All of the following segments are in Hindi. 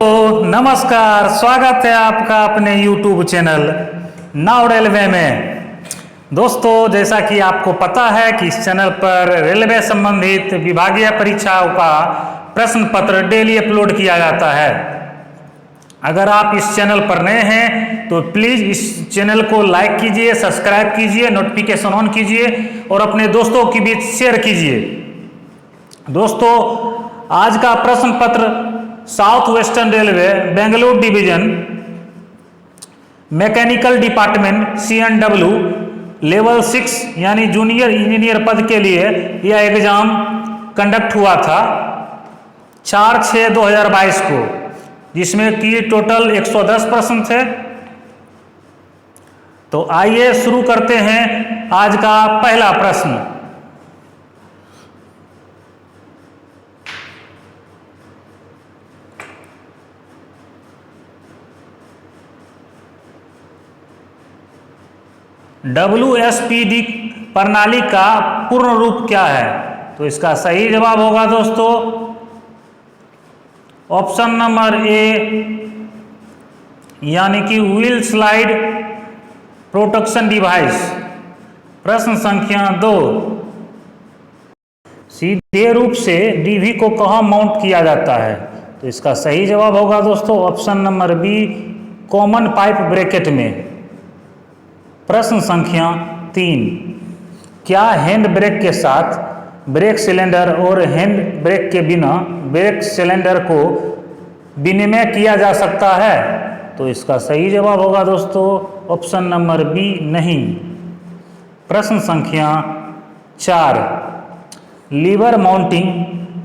नमस्कार, स्वागत है आपका अपने YouTube चैनल नाउ रेलवे में। दोस्तों, जैसा कि आपको पता है कि इस चैनल पर रेलवे संबंधित विभागीय परीक्षाओं का प्रश्न पत्र डेली अपलोड किया जाता है। अगर आप इस चैनल पर नए हैं तो प्लीज़ इस चैनल को लाइक कीजिए, सब्सक्राइब कीजिए, नोटिफिकेशन ऑन कीजिए और अपने दोस्तों के बीच शेयर कीजिए। दोस्तों, आज का प्रश्न पत्र south western railway Bengaluru division mechanical department CNW level 6 यानी जूनियर इंजीनियर पद के लिए यह एग्जाम कंडक्ट हुआ था 4/6/2022 को, जिसमें कि टोटल 110 प्रश्न थे। तो आइए शुरू करते हैं आज का पहला प्रश्न। WSPD प्रणाली का पूर्ण रूप क्या है? तो इसका सही जवाब होगा दोस्तों ऑप्शन नंबर ए, यानी कि व्हील स्लाइड प्रोटेक्शन डिवाइस। प्रश्न संख्या 2, सीधे रूप से DV को कहाँ माउंट किया जाता है? तो इसका सही जवाब होगा दोस्तों option number B, common pipe bracket में। प्रश्न संख्या 3, क्या हैंड ब्रेक के साथ ब्रेक सिलेंडर और हैंड ब्रेक के बिना ब्रेक सिलेंडर को विनिमय किया जा सकता है? तो इसका सही जवाब होगा दोस्तों ऑप्शन नंबर बी, नहीं। प्रश्न संख्या 4, लीवर माउंटिंग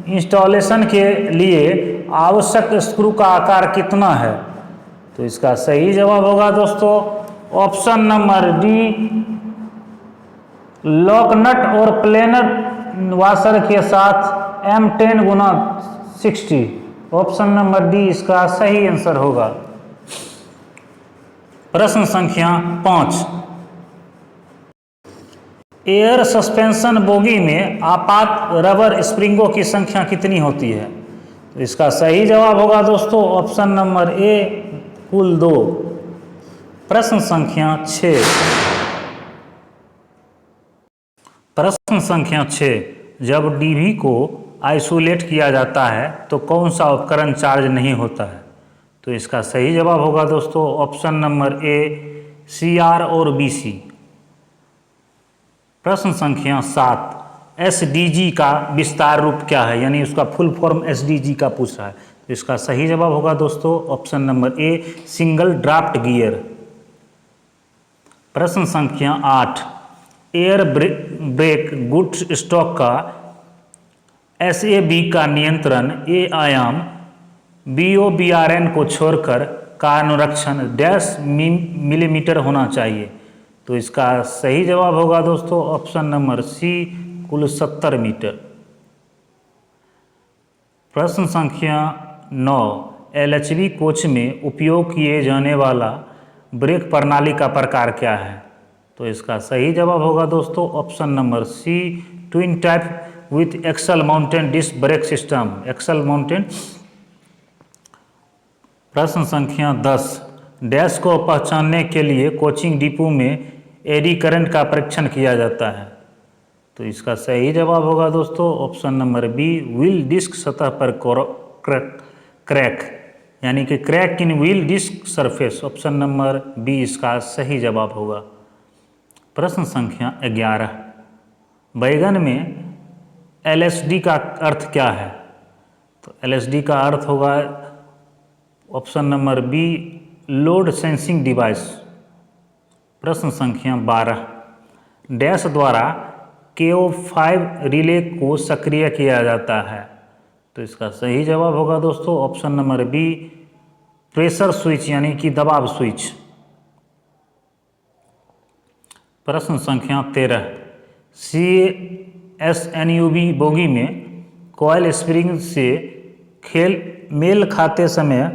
इंस्टॉलेशन के लिए आवश्यक स्क्रू का आकार कितना है? तो इसका सही जवाब होगा दोस्तों option number D, lock nut और प्लेनर वाशर के साथ M10x60। ऑप्शन नंबर डी इसका सही आंसर होगा। प्रश्न संख्या 5, एयर सस्पेंशन बोगी में आपात रबर स्प्रिंगों की संख्या कितनी होती है? तो इसका सही जवाब होगा दोस्तों ऑप्शन नंबर ए, कुल 2। प्रश्न संख्या 6, जब DV को आइसोलेट किया जाता है तो कौन सा उपकरण चार्ज नहीं होता है? तो इसका सही जवाब होगा दोस्तों ऑप्शन नंबर ए, CR और BC। प्रश्न संख्या 7, SDG का विस्तार रूप क्या है, यानी उसका फुल फॉर्म SDG का पूछ रहा है। तो इसका सही जवाब होगा दोस्तों option number A, single draft gear. प्रश्न संख्या 8, एयर ब्रेक गुड्स स्टॉक का SAB का नियंत्रण ए आयाम BOBRN को छोड़कर का अनुरक्षण डैश मिलीमीटर होना चाहिए? तो इसका सही जवाब होगा दोस्तों ऑप्शन नंबर सी, कुल 70 मीटर। प्रश्न संख्या 9, LHB कोच में उपयोग किए जाने वाला ब्रेक प्रणाली का प्रकार क्या है? तो इसका सही जवाब होगा दोस्तों option number C, twin type with axle mountain disc brake system, axle mountain. प्रश्न संख्या 10, डैश को पहचानने के लिए कोचिंग डिपो में एडी करंट का परीक्षण किया जाता है? तो इसका सही जवाब होगा दोस्तों option number B, wheel disc सतह पर क्रैक, यानी कि crack in wheel disc surface. Option number B इसका सही जवाब होगा। प्रश्न संख्या 11, बैगन में LSD का अर्थ क्या है? तो LSD का अर्थ होगा option number B, load sensing device. प्रश्न संख्या 12, डैश द्वारा KO5 रिले को सक्रिय किया जाता है? तो इसका सही जवाब होगा दोस्तों option number B, pressure switch, यानी कि दबाव स्विच। प्रश्न संख्या 13, CSNUB बोगी में कॉइल स्प्रिंग से मेल खाते समय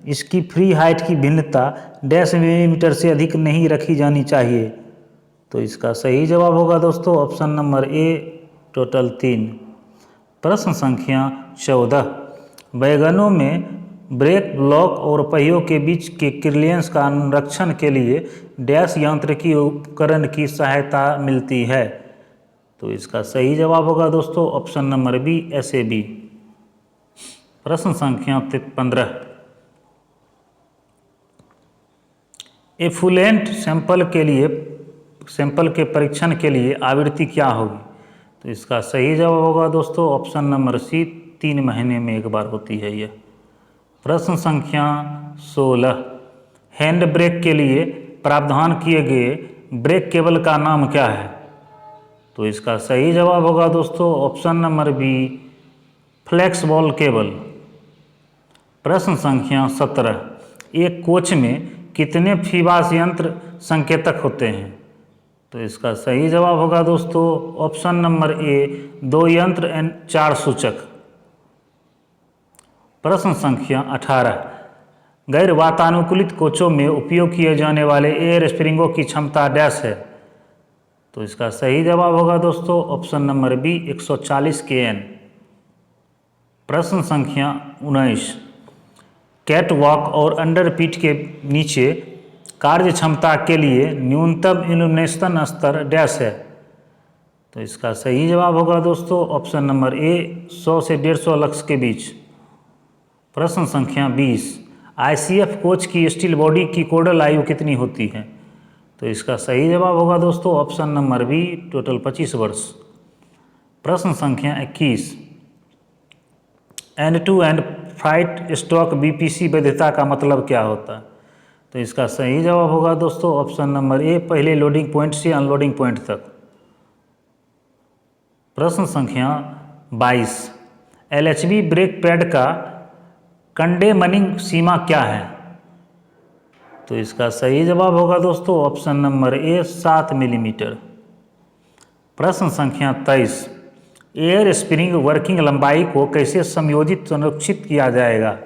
इसकी फ्री हाइट की भिन्नता डैश मिलीमीटर से अधिक नहीं रखी जानी चाहिए? तो इसका सही जवाब होगा दोस्तों ऑप्शन नंबर ए, टोटल 3। प्रश्न संख्या 14, बैगनों में ब्रेक ब्लॉक और पहियों के बीच के क्लियरेंस का अनुरक्षण के लिए डैश यांत्रिकी उपकरण की सहायता मिलती है। तो इसका सही जवाब होगा दोस्तों ऑप्शन नंबर बी SAB। प्रश्न संख्या 15। एफ्लुएंट सैंपल के परीक्षण के लिए आवृत्ति क्या होगी? तो इसका सही जवाब होगा दोस्तों ऑप्शन नंबर सी 3 महीने में एक बार होती है यह। प्रश्न संख्या 16। हैंड ब्रेक के लिए प्रावधान किए गए ब्रेक केबल का नाम क्या है? तो इसका सही जवाब होगा दोस्तों option number B flex ball cable. प्रश्न संख्या 17। एक कोच में कितने फीबास यंत्र संकेतक होते हैं? तो इसका सही जवाब होगा दोस्तों ऑप्शन नंबर ए 2 यंत्र एंड 4 सूचक। प्रश्न संख्या 18। गैर वातानुकूलित कोचों में उपयोग किए जाने वाले एयर स्प्रिंगों की क्षमता डैश है? तो इसका सही जवाब होगा दोस्तों ऑप्शन नंबर बी 140 kN। प्रश्न संख्या 19। कैट वॉक और अंडरपीठ के नीचे कार्य क्षमता के लिए न्यूनतम इल्यूमिनेशन स्तर डैश है? तो इसका सही जवाब होगा दोस्तों ऑप्शन नंबर ए 100 से 150 लक्स के बीच। प्रश्न संख्या 20। ICF कोच की स्टील बॉडी की कोडल आयु कितनी होती है? तो इसका सही जवाब होगा दोस्तों ऑप्शन नंबर बी टोटल 25 वर्ष। प्रश्न संख्या 21। End to end flight stock BPC वैधता का मतलब क्या होता है? तो इसका सही जवाब होगा दोस्तों ऑप्शन नंबर ए पहले लोडिंग पॉइंट से अनलोडिंग पॉइंट तक। प्रश्न संख्या 22। LHB ब्रेक पैड का कंडेमनिंग सीमा क्या है? तो इसका सही जवाब होगा दोस्तों ऑप्शन नंबर ए 7 मिलीमीटर। प्रश्न संख्या 23। एयर स्प्रिंग वर्किंग लंबाई को कैसे संयोजित संरक्षित किया जाएगा?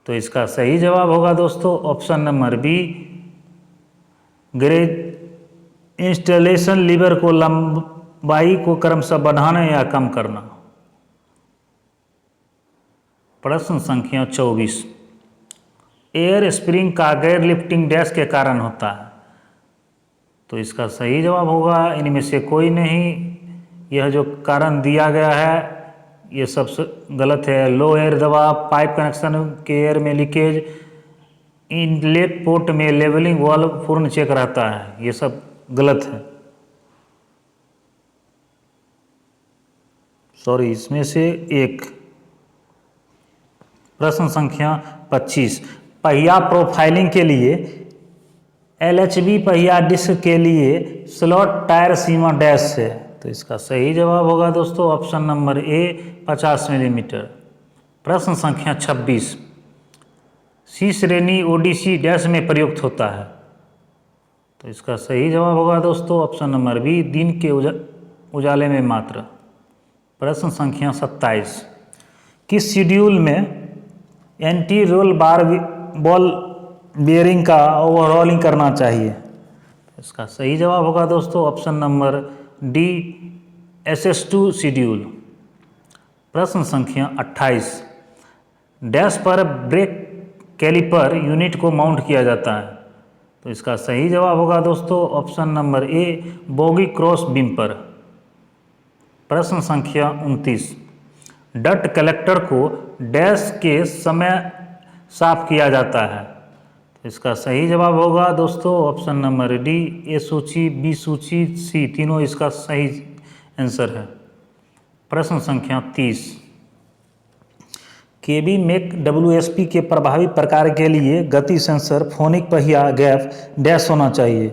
तो इसका सही जवाब होगा दोस्तों option number B gauge installation lever को लंबाई को क्रमशः बढ़ाना या कम करना। प्रश्न संख्या 24। एयर स्प्रिंग का गैर लिफ्टिंग डैश के कारण होता है? तो इसका सही जवाब होगा इनमें से कोई नहीं। यह जो कारण दिया गया है ये सब गलत है। लो एयर दबाव, पाइप कनेक्शन के एयर में लीकेज, इनलेट पोर्ट में लेवलिंग वाल्व पूर्ण चेक रहता है, ये सब गलत है। सॉरी इसमें से एक। प्रश्न संख्या 25। पहिया प्रोफाइलिंग के लिए LHB पहिया डिस्क के लिए स्लॉट टायर सीमा डैश है? तो इसका सही जवाब होगा दोस्तों ऑप्शन नंबर ए 50 मिलीमीटर। प्रश्न संख्या 26। C श्रेणी ODC डैश में प्रयुक्त होता है? तो इसका सही जवाब होगा दोस्तों ऑप्शन नंबर बी दिन के उजाले में मात्र। प्रश्न संख्या 27। किस शेड्यूल में एंटी रोल बॉल बेयरिंग का ओवरहॉलिंग करना चाहिए? इसका सही जवाब होगा दोस्तों option number D SS2 schedule. प्रश्न संख्या 28। डैश पर ब्रेक कैलिपर यूनिट को माउंट किया जाता है? तो इसका सही जवाब होगा दोस्तों option number A bogie cross beam पर। प्रश्न संख्या 29। डट कलेक्टर को डैश के समय साफ किया जाता है? तो इसका सही जवाब होगा दोस्तों ऑप्शन नंबर डी ए सूची, बी सूची, सी तीनों इसका सही आंसर है। प्रश्न संख्या 30। KB मेक WSP के प्रभावी प्रकार के लिए गति सेंसर फोनिक पहिया गैप डैश होना चाहिए?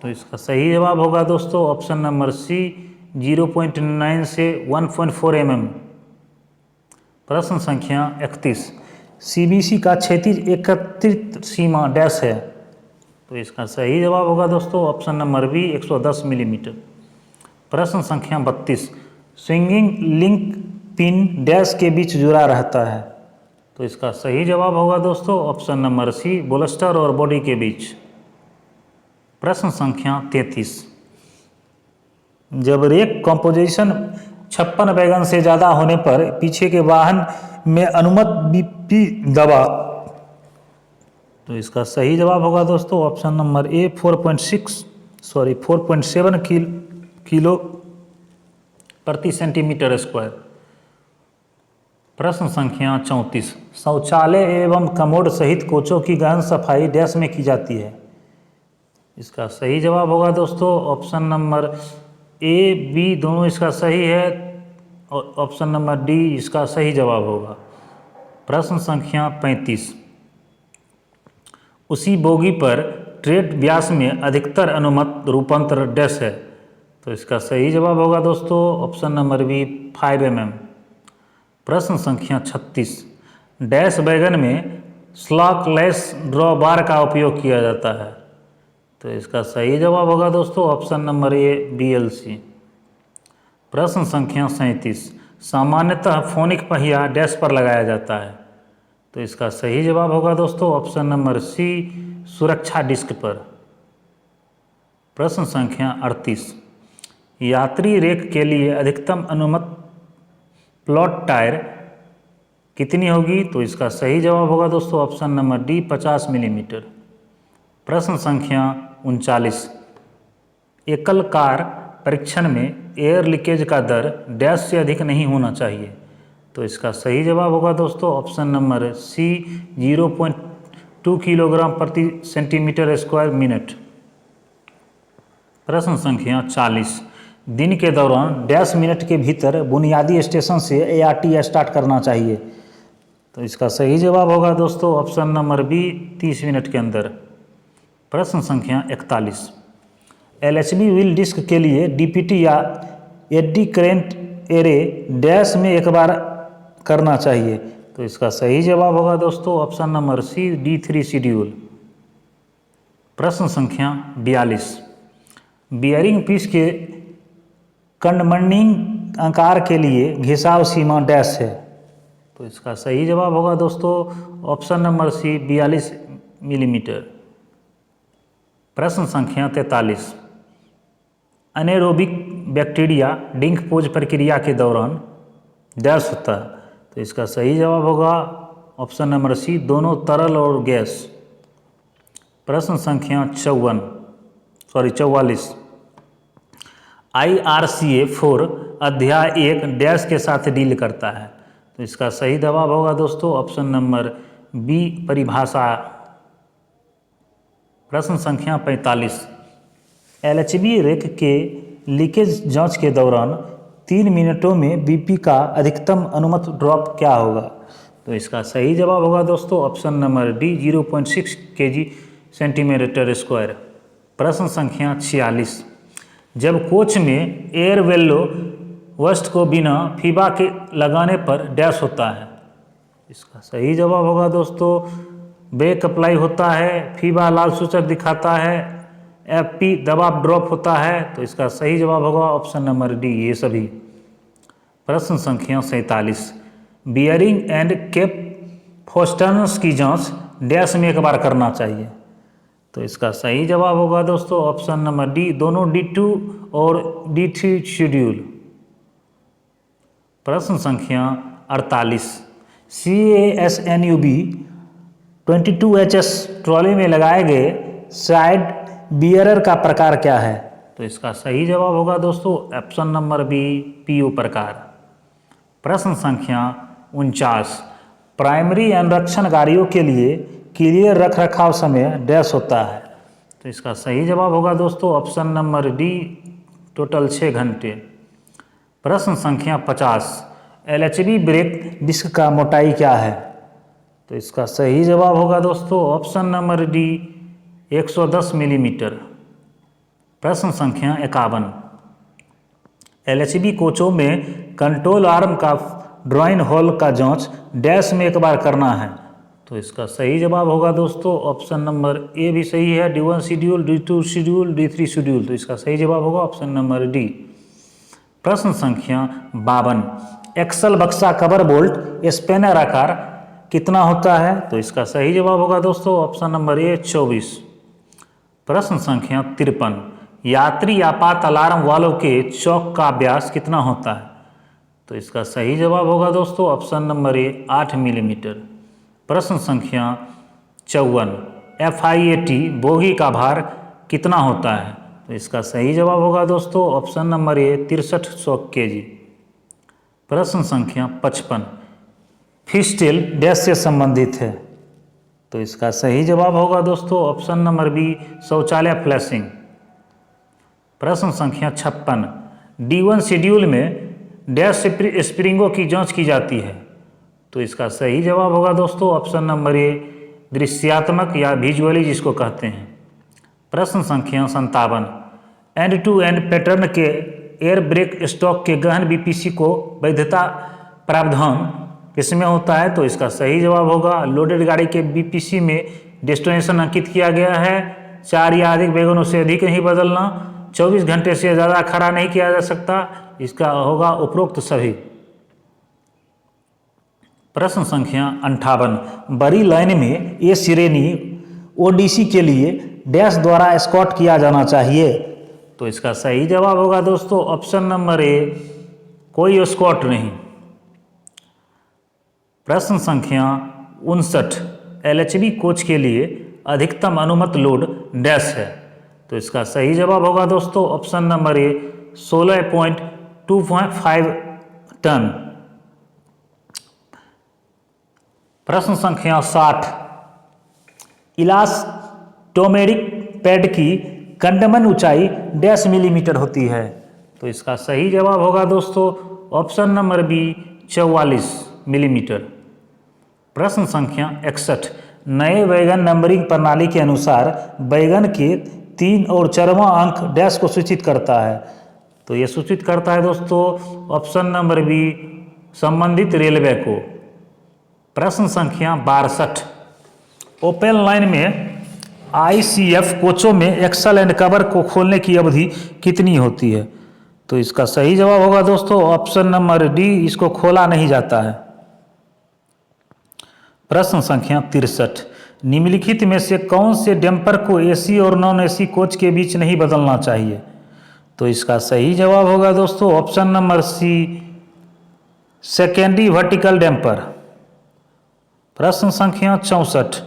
तो इसका सही जवाब होगा दोस्तों ऑप्शन नंबर सी 0.9 से 1.4 mm। प्रश्न संख्या 31। CBC का क्षैतिज एकत्रित सीमा डैश है? तो इसका सही जवाब होगा दोस्तों ऑप्शन नंबर बी 110 मिलीमीटर। प्रश्न संख्या 32। स्विंगिंग लिंक पिन डैश के बीच जुड़ा रहता है? तो इसका सही जवाब होगा दोस्तों ऑप्शन नंबर सी बोलस्टर और बॉडी के बीच। प्रश्न संख्या 33। जब रेक कंपोजिशन 56 वैगन से ज़्यादा होने पर पीछे के वाहन में अनुमत बीपी दवा। तो इसका सही जवाब होगा दोस्तों ऑप्शन नंबर ए 4.7 किलो प्रति सेंटीमीटर स्क्वायर। प्रश्न संख्या 34, शौचालय एवं कमोड सहित कोचों की गहन सफाई डैश में की जाती है। इसका सही जवाब होगा दोस्तों ऑप्शन नंबर ए बी दोनों इसका सही है और ऑप्शन नंबर डी इसका सही जवाब होगा। प्रश्न संख्या 35, उसी बोगी पर ट्रेड व्यास में अधिकतर अनुमत रूपांतर डैश है। तो इसका सही जवाब होगा दोस्तों ऑप्शन नंबर बी 5 mm। प्रश्न संख्या 36, डैश वैगन में स्लॉकलेस ड्रॉ बार का उपयोग किया जाता है। तो इसका सही जवाब होगा दोस्तों ऑप्शन नंबर ए BLC। प्रश्न संख्या 37, सामान्यतः फोनिक पहिया डैश पर लगाया जाता है। तो इसका सही जवाब होगा दोस्तों ऑप्शन नंबर सी सुरक्षा डिस्क पर। प्रश्न संख्या 38, यात्री रेक के लिए अधिकतम अनुमत प्लॉट टायर कितनी होगी। तो इसका सही जवाब होगा दोस्तों ऑप्शन नंबर डी 50 मिलीमीटर। प्रश्न संख्या 39, एकल कार परीक्षण में एयर लीकेज का दर डैश से अधिक नहीं होना चाहिए। तो इसका सही जवाब होगा दोस्तों ऑप्शन नंबर सी 0.2 किलोग्राम प्रति सेंटीमीटर स्क्वायर मिनट। प्रश्न संख्या 40, दिन के दौरान डैश मिनट के भीतर बुनियादी स्टेशन से ART स्टार्ट करना चाहिए। तो इसका सही जवाब होगा दोस्तों ऑप्शन नंबर बी 30 मिनट के अंदर। प्रश्न संख्या 41, LHB व्हील डिस्क के लिए DPT या एडी करेंट एरे डैश में एक बार करना चाहिए। तो इसका सही जवाब होगा दोस्तों ऑप्शन नंबर सी D3 शेड्यूल। प्रश्न संख्या 42, बियरिंग पीस के कंडमनिंग आकार के लिए घिसाव सीमा डैश है। तो इसका सही जवाब होगा दोस्तों ऑप्शन नंबर सी 42 मिलीमीटर। प्रश्न संख्या 43, अनेरोबिक बैक्टीरिया डिकम्पोज प्रक्रिया के दौरान डैश होता है। तो इसका सही जवाब होगा ऑप्शन नंबर सी दोनों तरल और गैस। प्रश्न संख्या 44, IRCA 4 अध्याय 1 डैश के साथ डील करता है। तो इसका सही जवाब होगा दोस्तों ऑप्शन नंबर बी परिभाषा। प्रश्न संख्या 45, LHB रेक के लीकेज जांच के दौरान 3 मिनटों में BP का अधिकतम अनुमत ड्रॉप क्या होगा। तो इसका सही जवाब होगा दोस्तों option number D 0.6 kg centimetre square. प्रश्न संख्या 46, जब कोच में एयर वेल्लो वस्ट को बिना फीबा के लगाने पर डैश होता है। इसका सही जवाब होगा दोस्तों ब्रेक अप्लाई होता है, फीबा लाल सूचक दिखाता है, FP दबाव ड्रॉप होता है। तो इसका सही जवाब होगा ऑप्शन नंबर डी ये सभी। प्रश्न संख्या 47, बियरिंग एंड कैप फोस्टर्न्स की जांच डैश में एक बार करना चाहिए। तो इसका सही जवाब होगा दोस्तों ऑप्शन नंबर डी दोनों D2 और D3 शेड्यूल। प्रश्न संख्या 48, CASNUB 22HS ट्रॉली में लगाए गए साइड बियरर का प्रकार क्या है। तो इसका सही जवाब होगा दोस्तों ऑप्शन नंबर बी PO प्रकार। प्रश्न संख्या 49, प्राइमरी अनुरक्षण गाड़ियों के लिए क्लियर रख रखाव समय डैश होता है। तो इसका सही जवाब होगा दोस्तों ऑप्शन नंबर डी टोटल 6 घंटे। प्रश्न संख्या 50, LHB ब्रेक डिस्क का मोटाई क्या है। तो इसका सही जवाब होगा दोस्तों ऑप्शन नंबर डी 110 मिलीमीटर। प्रश्न संख्या 51, LHB कोचों में कंट्रोल आर्म का ड्रॉइन होल का जांच डैश में एक बार करना है। तो इसका सही जवाब होगा दोस्तों ऑप्शन नंबर ए भी सही है D1 schedule, D2 schedule, D3 schedule. तो इसका सही जवाब होगा ऑप्शन नंबर डी। प्रश्न संख्या 52, एक्सल बक्सा कवर बोल्ट स्पेनर आकार कितना होता है। तो इसका सही जवाब होगा दोस्तों ऑप्शन नंबर ए 24। प्रश्न संख्या 53, यात्री आपात अलार्म वालों के चौक का व्यास कितना होता है। तो इसका सही जवाब होगा दोस्तों ऑप्शन नंबर ए 8 मिलीमीटर। प्रश्न संख्या 54, FIAT बोगी का भार कितना होता है? तो इसका सही जवाब होगा दोस्तों ऑप्शन नंबर ए 6300 kg। प्रश्न संख्या 55, फिस्टेल डैश से संबंधित है? तो इसका सही जवाब होगा दोस्तों ऑप्शन नंबर बी शौचालय फ्लैशिंग। प्रश्न संख्या 56, D1 शेड्यूल में डैश स्प्रिंगों की जांच की जाती है? तो इसका सही जवाब होगा दोस्तों ऑप्शन नंबर ए दृश्यात्मक या विजुअली जिसको कहते हैं। प्रश्न संख्या 57, एंड टू एंड पैटर्न के एयर ब्रेक स्टॉक के गहन BPC को वैधता प्रावधान किसमें होता है? तो इसका सही जवाब होगा लोडेड गाड़ी के BPC में डेस्टिनेशन अंकित किया गया है, 4 या अधिक वैगनों से अधिक नहीं बदलना, 24 घंटे से ज़्यादा खड़ा नहीं किया जा सकता। इसका होगा उपरोक्त सभी। प्रश्न संख्या 58, बड़ी लाइन में ए श्रेणी ODC के लिए डैश द्वारा एस्कॉर्ट किया जाना चाहिए? तो इसका सही जवाब होगा दोस्तों ऑप्शन नंबर ए कोई एस्कॉर्ट नहीं। प्रश्न संख्या 59, LHB कोच के लिए अधिकतम अनुमत लोड डैश है? तो इसका सही जवाब होगा दोस्तों ऑप्शन नंबर ए 16.25 टन। प्रश्न संख्या 60, इलास्टोमेरिक पैड की कंडमन ऊंचाई डैश मिलीमीटर होती है? तो इसका सही जवाब होगा दोस्तों ऑप्शन नंबर बी 44 मिलीमीटर। प्रश्न संख्या 61, नए वैगन नंबरिंग प्रणाली के अनुसार वैगन के 3 और 4वां अंक डैश को सूचित करता है? तो ये सूचित करता है दोस्तों ऑप्शन नंबर बी संबंधित रेलवे को। प्रश्न संख्या 62, ओपन लाइन में ICF कोचों में एक्सल एंड कवर को खोलने की अवधि कितनी होती है? तो इसका सही जवाब होगा दोस्तों ऑप्शन नंबर डी, इसको खोला नहीं जाता है। प्रश्न संख्या 63, निम्नलिखित में से कौन से डैम्पर को AC और नॉन AC कोच के बीच नहीं बदलना चाहिए? तो इसका सही जवाब होगा दोस्तों option number C secondary vertical damper. प्रश्न संख्या 64,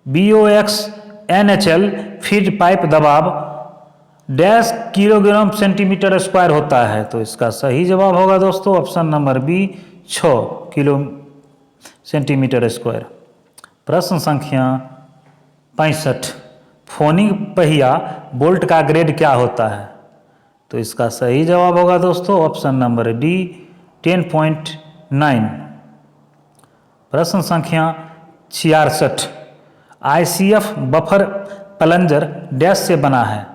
BOX NHL फीड पाइप दबाव डैश किलोग्राम सेंटीमीटर स्क्वायर होता है? तो इसका सही जवाब होगा दोस्तों option number B 6 kilo centimetre square. प्रश्न संख्या 65, फोनिंग पहिया बोल्ट का ग्रेड क्या होता है? तो इसका सही जवाब होगा दोस्तों ऑप्शन नंबर डी 10.9। प्रश्न संख्या 66, ICF बफर प्लंजर डैश से बना है?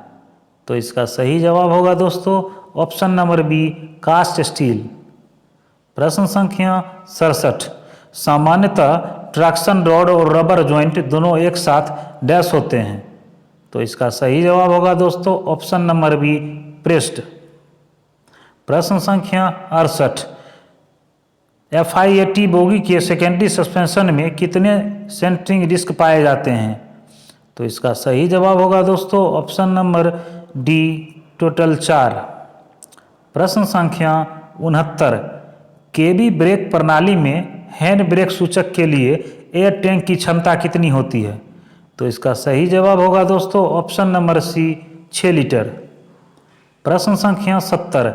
तो इसका सही जवाब होगा दोस्तों option number B cast steel. प्रश्न संख्या 67, सामान्यतः ट्रैक्शन रॉड और रबर जॉइंट दोनों एक साथ डैश होते हैं? तो इसका सही जवाब होगा दोस्तों ऑप्शन नंबर बी प्रेस्ड। प्रश्न संख्या 68, FIAT बोगी के सेकेंडरी सस्पेंशन में कितने सेंटरिंग डिस्क पाए जाते हैं? तो इसका सही जवाब होगा दोस्तों ऑप्शन नंबर डी टोटल 4। प्रश्न संख्या 69, KB ब्रेक प्रणाली में हैंड ब्रेक सूचक के लिए एयर टैंक की क्षमता कितनी होती है? तो इसका सही जवाब होगा दोस्तों ऑप्शन नंबर सी 6 लीटर। प्रश्न संख्या 70,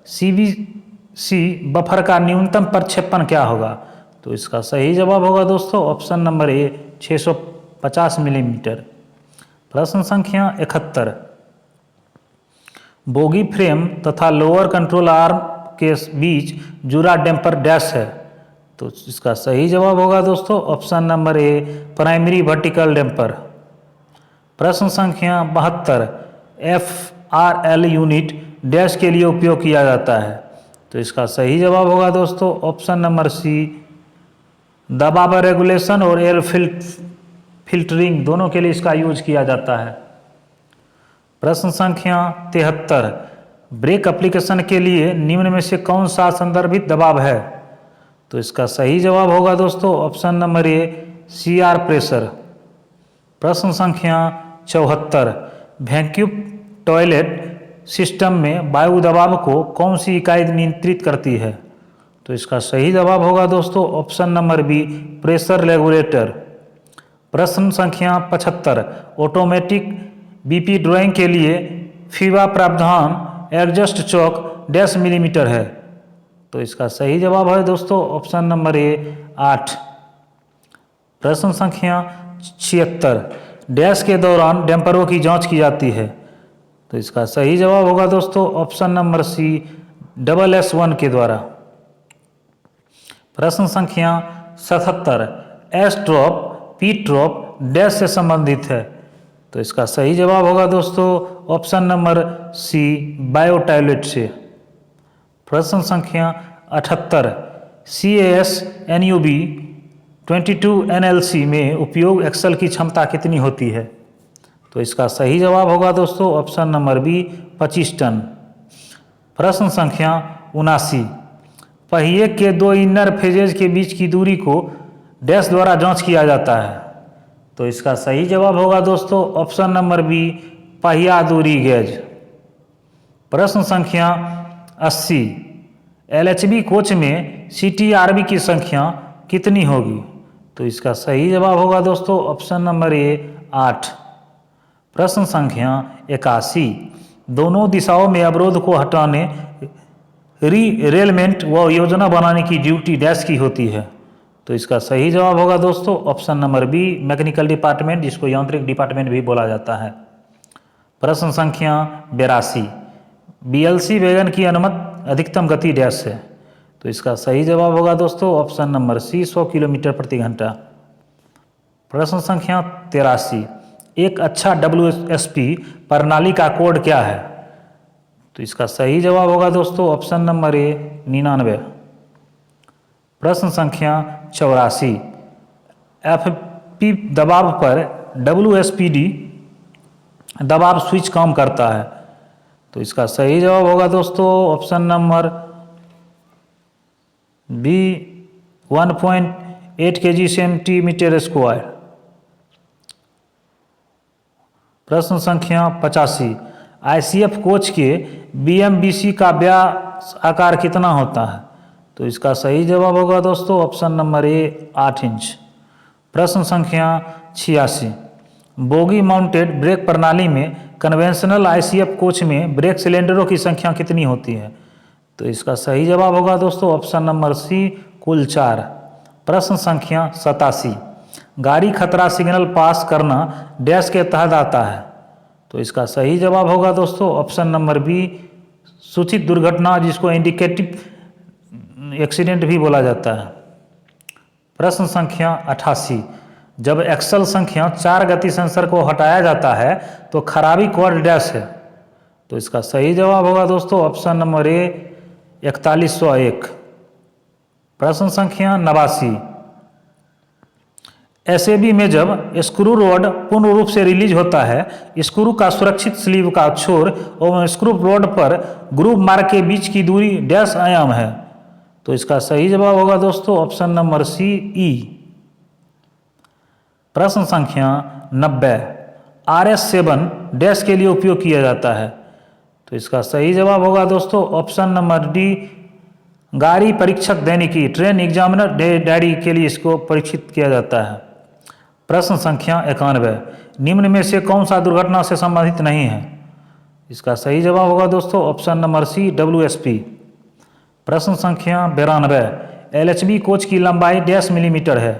CBC बफर का न्यूनतम प्रक्षेपण क्या होगा? तो इसका सही जवाब होगा दोस्तों ऑप्शन नंबर ए 650 मिलीमीटर। प्रश्न संख्या 71, बोगी फ्रेम तथा लोअर कंट्रोल आर्म के बीच जुड़ा डैम्पर डैश है? तो इसका सही जवाब होगा दोस्तों option number A primary vertical damper. प्रश्न संख्या 72, FRL यूनिट डैश के लिए उपयोग किया जाता है? तो इसका सही जवाब होगा दोस्तों ऑप्शन नंबर सी दबाव रेगुलेशन और एयर फिल्टरिंग दोनों के लिए इसका यूज किया जाता है। प्रश्न संख्या 73, ब्रेक एप्लीकेशन के लिए निम्न में से कौन सा संदर्भित दबाव है? तो इसका सही जवाब होगा दोस्तों option number A CR pressure. प्रश्न संख्या 74, वैक्यूम टॉयलेट सिस्टम में वायु दबाव को कौन सी इकाई नियंत्रित करती है? तो इसका सही जवाब होगा दोस्तों option number B, pressure regulator. प्रश्न संख्या 75, ऑटोमेटिक बीपी ड्राइंग के लिए फीवा प्रावधान एडजस्ट चौक डैश मिलीमीटर है। तो इसका सही जवाब है दोस्तों ऑप्शन नंबर ए, 8। प्रश्न संख्या 76, डैश के दौरान डैम्परों की जांच की जाती है। तो इसका सही जवाब होगा दोस्तों ऑप्शन नंबर सी, SS1 के द्वारा। प्रश्न संख्या 77, S drop P drop dash से संबंधित है। तो इसका सही जवाब होगा दोस्तों ऑप्शन नंबर सी, बायोटॉयलेट से। प्रश्न संख्या 78, CAS NUB 22 NLC में उपयोग एक्सेल की क्षमता कितनी होती है। तो इसका सही जवाब होगा दोस्तों ऑप्शन नंबर बी, 25 टन। प्रश्न संख्या 79, पहिए के दो इनर फेजेज के बीच की दूरी को डैश द्वारा जांच किया जाता है। तो इसका सही जवाब होगा दोस्तों ऑप्शन नंबर बी, पहिया दूरी गेज। प्रश्न संख्या 80, LHB कोच में CTRB की संख्या कितनी होगी। तो इसका सही जवाब होगा दोस्तों ऑप्शन नंबर ए, 8। प्रश्न संख्या 81, दोनों दिशाओं में अवरोध को हटाने रीरेलमेंट व योजना बनाने की ड्यूटी डैश की होती है। तो इसका सही जवाब होगा दोस्तों option number B, mechanical department, जिसको यांत्रिक डिपार्टमेंट भी बोला जाता है। प्रश्न संख्या 82, BLC वैगन की अनुमत अधिकतम गति डैश है। तो इसका सही जवाब होगा दोस्तों ऑप्शन नंबर सी, 100 किलोमीटर प्रति घंटा। प्रश्न संख्या 83, एक अच्छा WSP प्रणाली का कोड क्या है। तो इसका सही जवाब होगा दोस्तों ऑप्शन नंबर ए, 99। प्रश्न संख्या 84, FP दबाव पर WSPD दबाव स्विच काम करता है। तो इसका सही जवाब होगा दोस्तों option number B, 1.8 kg centimetre square. प्रश्न संख्या 85, ICF कोच के BMBC का व्यास आकार कितना होता है। तो इसका सही जवाब होगा दोस्तों ऑप्शन नंबर ए, 8 इंच। प्रश्न संख्या 86, बोगी माउंटेड ब्रेक प्रणाली में कन्वेंशनल ICF कोच में ब्रेक सिलेंडरों की संख्या कितनी होती है। तो इसका सही जवाब होगा दोस्तों ऑप्शन नंबर सी, कुल 4। प्रश्न संख्या 87, गाड़ी खतरा सिग्नल पास करना डैश के तहत आता है। तो इसका सही जवाब होगा दोस्तों ऑप्शन नंबर बी, सूचित दुर्घटना, जिसको इंडिकेटिव एक्सीडेंट भी बोला जाता है। प्रश्न संख्या 88, जब एक्सल संख्या 4 गति सेंसर को हटाया जाता है तो खराबी क्वाड डैश है। तो इसका सही जवाब होगा दोस्तों ऑप्शन नंबर ए, 4101। प्रश्न संख्या 89, SAB में जब स्क्रू रोड पूर्ण रूप से रिलीज होता है, स्क्रू का सुरक्षित स्लीव का छोर और स्क्रू रोड पर ग्रूव मार्ग के बीच की दूरी डैश आयाम है। तो इसका सही जवाब होगा दोस्तों ऑप्शन नंबर सी, ई। प्रश्न संख्या 90, RS7 डैश के लिए उपयोग किया जाता है। तो इसका सही जवाब होगा दोस्तों ऑप्शन नंबर डी, गाड़ी परीक्षक दैनिकी, ट्रेन एग्जामिनर डायरी के लिए इसको परीक्षित किया जाता है। प्रश्न संख्या 91, निम्न में से कौन सा दुर्घटना से संबंधित नहीं है। इसका सही जवाब होगा दोस्तों ऑप्शन नंबर सी, WSP। प्रश्न संख्या 92, LHB कोच की लंबाई डैश मिलीमीटर है।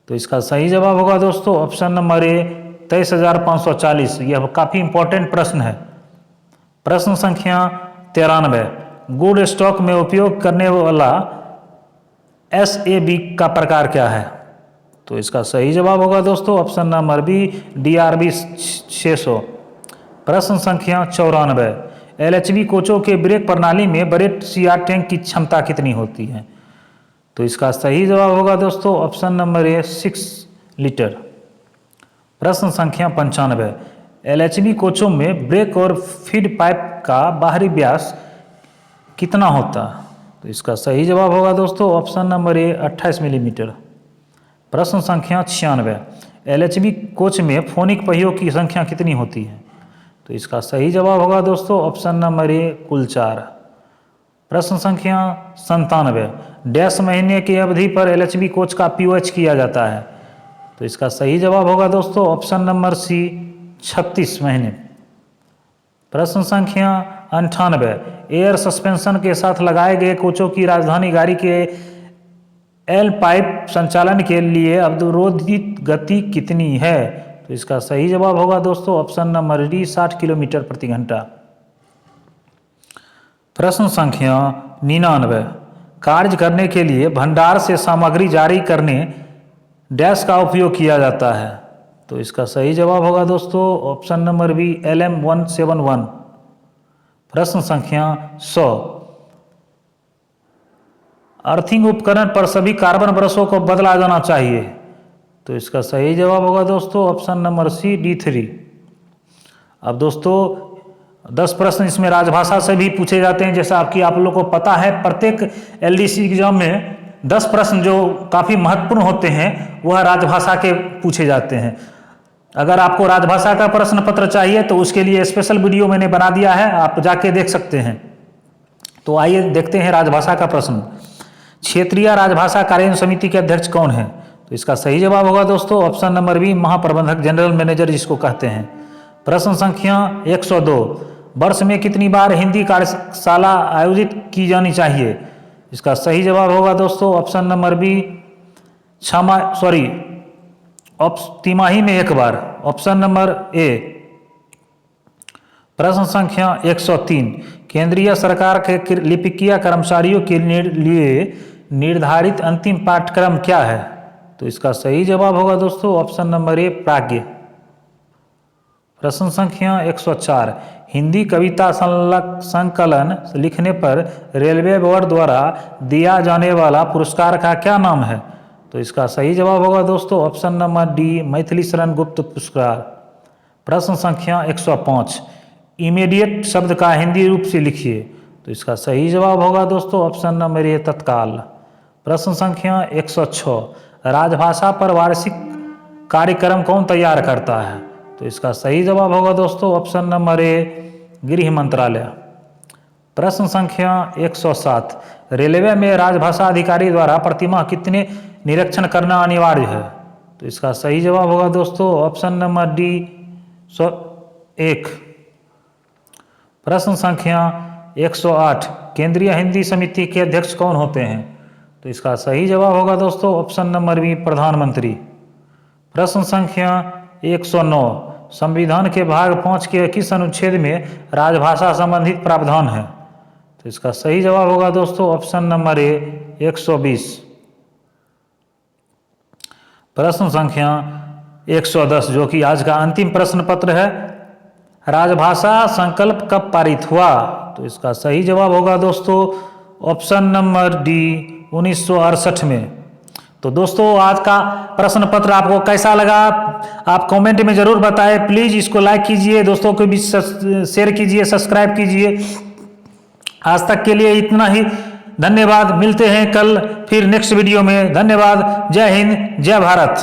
तो इसका सही जवाब होगा दोस्तों ऑप्शन नंबर ए, 23,540। यह काफ़ी इंपॉर्टेंट प्रश्न है। प्रश्न संख्या 93, गुड स्टॉक में उपयोग करने वाला SAB का प्रकार क्या है। तो इसका सही जवाब होगा दोस्तों ऑप्शन नंबर बी, DRB 600। प्रश्न संख्या 94, LHB कोचों के ब्रेक प्रणाली में बड़े CR टैंक की क्षमता कितनी होती है। तो इसका सही जवाब होगा दोस्तों ऑप्शन नंबर ए, 6 लीटर। प्रश्न संख्या 95, LHB कोचों में ब्रेक और फीड पाइप का बाहरी व्यास कितना होता है। तो इसका सही जवाब होगा दोस्तों ऑप्शन नंबर ए, 28 मिलीमीटर। प्रश्न संख्या 96, LHB कोच में फोनिक पहियों की संख्या कितनी होती है। तो इसका सही जवाब होगा दोस्तों ऑप्शन नंबर ए, कुल 4। प्रश्न संख्या 97, डैश महीने की अवधि पर एलएचबी कोच का पीओएच किया जाता है? तो इसका सही जवाब होगा दोस्तों ऑप्शन नंबर सी 36 महीने। प्रश्न संख्या 98, एयर सस्पेंशन के साथ लगाए गए कोचों की राजधानी गाड़ी के एल पाइप संचालन के लिए अवरोधित गति कितनी है? तो इसका सही जवाब होगा दोस्तों ऑप्शन नंबर डी 60 किलोमीटर प्रति घंटा। प्रश्न संख्या 99, कार्य करने के लिए भंडार से सामग्री जारी करने डैश का उपयोग किया जाता है? तो इसका सही जवाब होगा दोस्तों ऑप्शन नंबर बी LM-171। प्रश्न संख्या 100, अर्थिंग उपकरण पर सभी कार्बन ब्रशों को बदला जाना चाहिए? तो इसका सही जवाब होगा दोस्तों ऑप्शन नंबर सी D3। अब दोस्तों 10 प्रश्न इसमें राजभाषा से भी पूछे जाते हैं। जैसा आप लोगों को पता है प्रत्येक LDC एग्जाम में 10 प्रश्न जो काफ़ी महत्वपूर्ण होते हैं वह राजभाषा के पूछे जाते हैं। अगर आपको राजभाषा का प्रश्न पत्र चाहिए तो उसके लिए स्पेशल वीडियो मैंने बना दिया है, आप जाके देख सकते हैं। तो आइए देखते हैं राजभाषा का प्रश्न। क्षेत्रीय राजभाषा कार्यान्वयन समिति के अध्यक्ष कौन है? तो इसका सही जवाब होगा दोस्तों ऑप्शन नंबर बी महाप्रबंधक, जनरल मैनेजर जिसको कहते हैं। प्रश्न संख्या 102, वर्ष में कितनी बार हिंदी कार्यशाला आयोजित की जानी चाहिए? इसका सही जवाब होगा दोस्तों ऑप्शन नंबर बी तिमाही में 1 बार, ऑप्शन नंबर ए। प्रश्न संख्या 103, केंद्रीय सरकार के लिपिकीय कर्मचारियों के लिए निर्धारित अंतिम पाठ्यक्रम क्या है? तो इसका सही जवाब होगा दोस्तों ऑप्शन नंबर ए प्राज्ञ। प्रश्न संख्या 104, हिंदी कविता संकलन लिखने पर रेलवे बोर्ड द्वारा दिया जाने वाला पुरस्कार का क्या नाम है? तो इसका सही जवाब होगा दोस्तों option number D Maithili Sharan Gupt पुरस्कार। प्रश्न संख्या 105, इमीडिएट शब्द का हिंदी रूप से लिखिए। तो इसका सही जवाब होगा दोस्तों ऑप्शन नंबर ए तत्काल। प्रश्न संख्या 106, राजभाषा पर वार्षिक कार्यक्रम कौन तैयार करता है? तो इसका सही जवाब होगा दोस्तों ऑप्शन नंबर ए गृह मंत्रालय। प्रश्न संख्या 107, रेलवे में राजभाषा अधिकारी द्वारा प्रतिमाह कितने निरीक्षण करना अनिवार्य है? तो इसका सही जवाब होगा दोस्तों ऑप्शन नंबर डी 101। प्रश्न संख्या 108, केंद्रीय हिंदी समिति के अध्यक्ष कौन होते हैं? तो इसका सही जवाब होगा दोस्तों ऑप्शन नंबर बी प्रधानमंत्री। प्रश्न संख्या 109, संविधान के भाग 5 के किस अनुच्छेद में राजभाषा संबंधित प्रावधान है? तो इसका सही जवाब होगा दोस्तों ऑप्शन नंबर ए 120। प्रश्न संख्या 110, जो कि आज का अंतिम प्रश्न पत्र है, राजभाषा संकल्प कब पारित हुआ? तो इसका सही जवाब होगा दोस्तों ऑप्शन नंबर डी 1968 में। तो दोस्तों आज का प्रश्न पत्र आपको कैसा लगा आप कमेंट में ज़रूर बताएं। प्लीज़ इसको लाइक कीजिए, दोस्तों को भी शेयर कीजिए, सब्सक्राइब कीजिए। आज तक के लिए इतना ही, धन्यवाद। मिलते हैं कल फिर नेक्स्ट वीडियो में। धन्यवाद। जय हिंद, जय भारत।